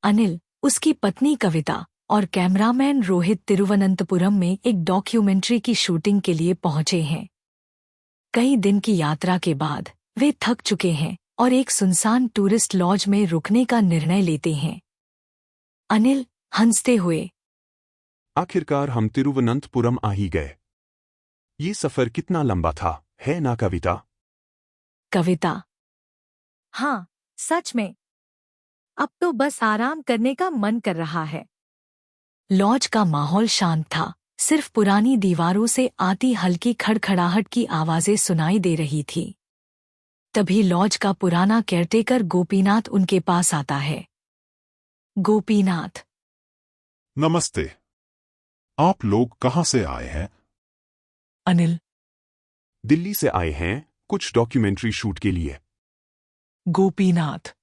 अनिल, उसकी पत्नी कविता और कैमरामैन रोहित तिरुवनंतपुरम में एक डॉक्यूमेंट्री की शूटिंग के लिए पहुंचे हैं। कई दिन की यात्रा के बाद वे थक चुके हैं और एक सुनसान टूरिस्ट लॉज में रुकने का निर्णय लेते हैं। अनिल हंसते हुए, आखिरकार हम तिरुवनंतपुरम आ ही गए। ये सफर कितना लंबा था, है ना कविता? कविता, हाँ, सच में। अब तो बस आराम करने का मन कर रहा है। लॉज का माहौल शांत था, सिर्फ पुरानी दीवारों से आती हल्की खड़खड़ाहट की आवाजें सुनाई दे रही थी। तभी लॉज का पुराना केयरटेकर गोपीनाथ उनके पास आता है। गोपीनाथ, नमस्ते। आप लोग कहाँ से आए हैं? अनिल, दिल्ली से आए हैं कुछ डॉक्यूमेंट्री शूट के लिए। गोपीनाथ,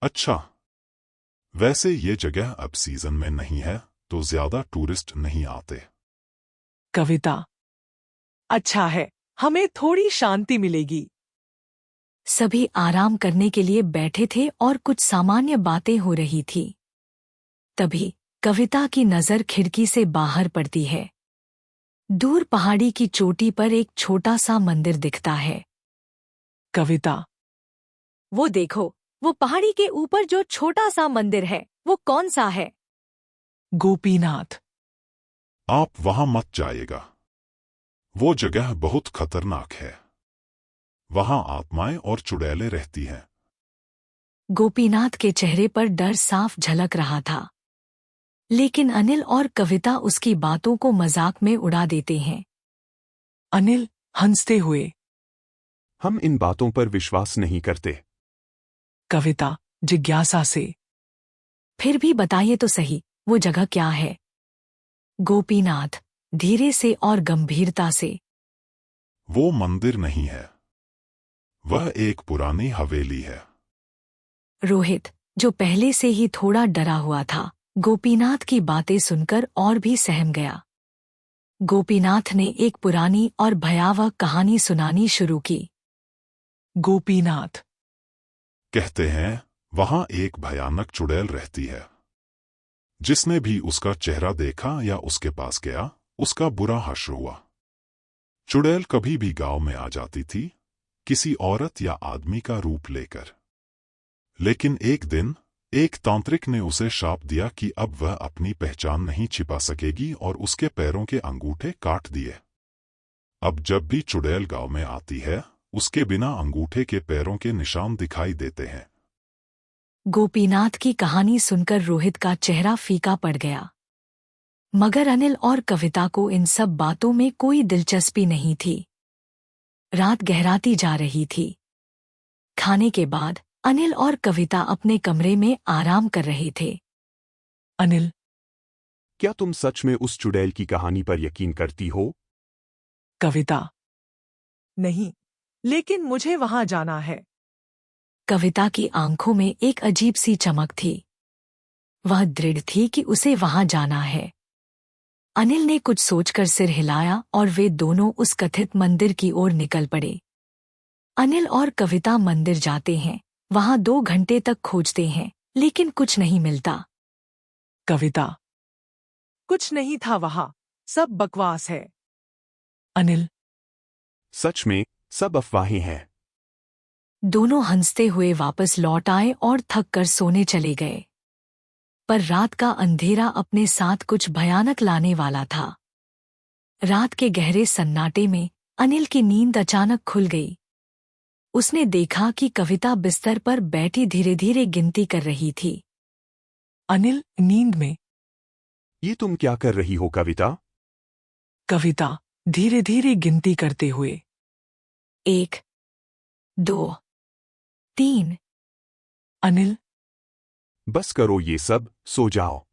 अच्छा। वैसे ये जगह अब सीजन में नहीं है तो ज्यादा टूरिस्ट नहीं आते। कविता, अच्छा है, हमें थोड़ी शांति मिलेगी। सभी आराम करने के लिए बैठे थे और कुछ सामान्य बातें हो रही थी। तभी कविता की नजर खिड़की से बाहर पड़ती है। दूर पहाड़ी की चोटी पर एक छोटा सा मंदिर दिखता है। कविता, वो देखो, वो पहाड़ी के ऊपर जो छोटा सा मंदिर है, वो कौन सा है? गोपीनाथ, आप वहां मत जाइएगा। वो जगह बहुत खतरनाक है। वहां आत्माएं और चुड़ैलें रहती हैं। गोपीनाथ के चेहरे पर डर साफ झलक रहा था। लेकिन अनिल और कविता उसकी बातों को मजाक में उड़ा देते हैं। अनिल हंसते हुए, हम इन बातों पर विश्वास नहीं करते। कविता जिज्ञासा से, फिर भी बताइए तो सही, वो जगह क्या है? गोपीनाथ धीरे से और गंभीरता से, वो मंदिर नहीं है। वह एक पुरानी हवेली है। रोहित, जो पहले से ही थोड़ा डरा हुआ था, गोपीनाथ की बातें सुनकर और भी सहम गया। गोपीनाथ ने एक पुरानी और भयावह कहानी सुनानी शुरू की। गोपीनाथ, कहते हैं वहां एक भयानक चुड़ैल रहती है। जिसने भी उसका चेहरा देखा या उसके पास गया, उसका बुरा हश्र हुआ। चुड़ैल कभी भी गांव में आ जाती थी, किसी औरत या आदमी का रूप लेकर। लेकिन एक दिन एक तांत्रिक ने उसे शाप दिया कि अब वह अपनी पहचान नहीं छिपा सकेगी और उसके पैरों के अंगूठे काट दिए। अब जब भी चुड़ैल गांव में आती है, उसके बिना अंगूठे के पैरों के निशान दिखाई देते हैं। गोपीनाथ की कहानी सुनकर रोहित का चेहरा फीका पड़ गया। मगर अनिल और कविता को इन सब बातों में कोई दिलचस्पी नहीं थी। रात गहराती जा रही थी। खाने के बाद अनिल और कविता अपने कमरे में आराम कर रहे थे। अनिल, क्या तुम सच में उस चुड़ैल की कहानी पर यकीन करती हो? कविता, नहीं, लेकिन मुझे वहां जाना है। कविता की आंखों में एक अजीब सी चमक थी। वह दृढ़ थी कि उसे वहां जाना है। अनिल ने कुछ सोचकर सिर हिलाया और वे दोनों उस कथित मंदिर की ओर निकल पड़े। अनिल और कविता मंदिर जाते हैं, वहां 2 घंटे तक खोजते हैं, लेकिन कुछ नहीं मिलता। कविता, कुछ नहीं था वहां, सब बकवास है। अनिल, सच में सब अफवाहें हैं। दोनों हंसते हुए वापस लौट आए और थक कर सोने चले गए। पर रात का अंधेरा अपने साथ कुछ भयानक लाने वाला था। रात के गहरे सन्नाटे में अनिल की नींद अचानक खुल गई। उसने देखा कि कविता बिस्तर पर बैठी धीरे धीरे गिनती कर रही थी। अनिल नींद में, ये तुम क्या कर रही हो कविता? कविता धीरे धीरे गिनती करते हुए, 1, 2, 3। अनिल, बस करो ये सब, सो जाओ।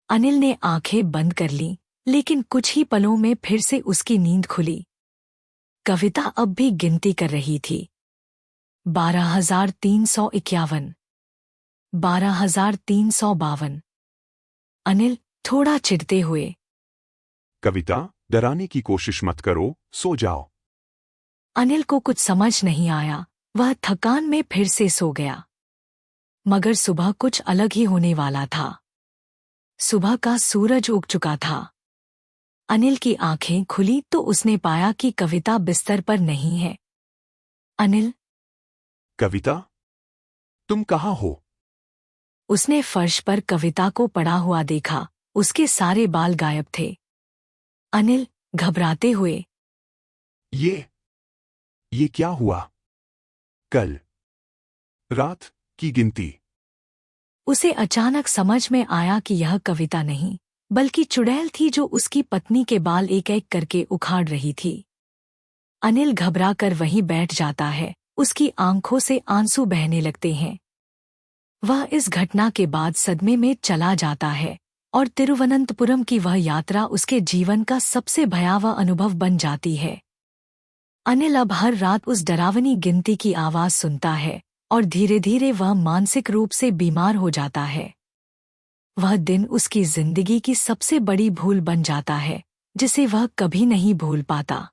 अनिल ने आंखें बंद कर लीं, लेकिन कुछ ही पलों में फिर से उसकी नींद खुली। कविता अब भी गिनती कर रही थी। 12,351, 12,352। अनिल थोड़ा चिढ़ते हुए, कविता, डराने की कोशिश मत करो, सो जाओ। अनिल को कुछ समझ नहीं आया। वह थकान में फिर से सो गया। मगर सुबह कुछ अलग ही होने वाला था। सुबह का सूरज उग चुका था। अनिल की आंखें खुली तो उसने पाया कि कविता बिस्तर पर नहीं है। अनिल, कविता, तुम कहाँ हो? उसने फर्श पर कविता को पड़ा हुआ देखा। उसके सारे बाल गायब थे। अनिल, घबराते हुए, ये क्या हुआ? कल रात की गिनती। उसे अचानक समझ में आया कि यह कविता नहीं, बल्कि चुड़ैल थी जो उसकी पत्नी के बाल एक एक करके उखाड़ रही थी। अनिल घबरा कर वहीं बैठ जाता है। उसकी आंखों से आंसू बहने लगते हैं। वह इस घटना के बाद सदमे में चला जाता है और तिरुवनंतपुरम की वह यात्रा उसके जीवन का सबसे भयावह अनुभव बन जाती है। अनिल अब हर रात उस डरावनी गिनती की आवाज सुनता है और धीरे धीरे वह मानसिक रूप से बीमार हो जाता है। वह दिन उसकी जिंदगी की सबसे बड़ी भूल बन जाता है, जिसे वह कभी नहीं भूल पाता।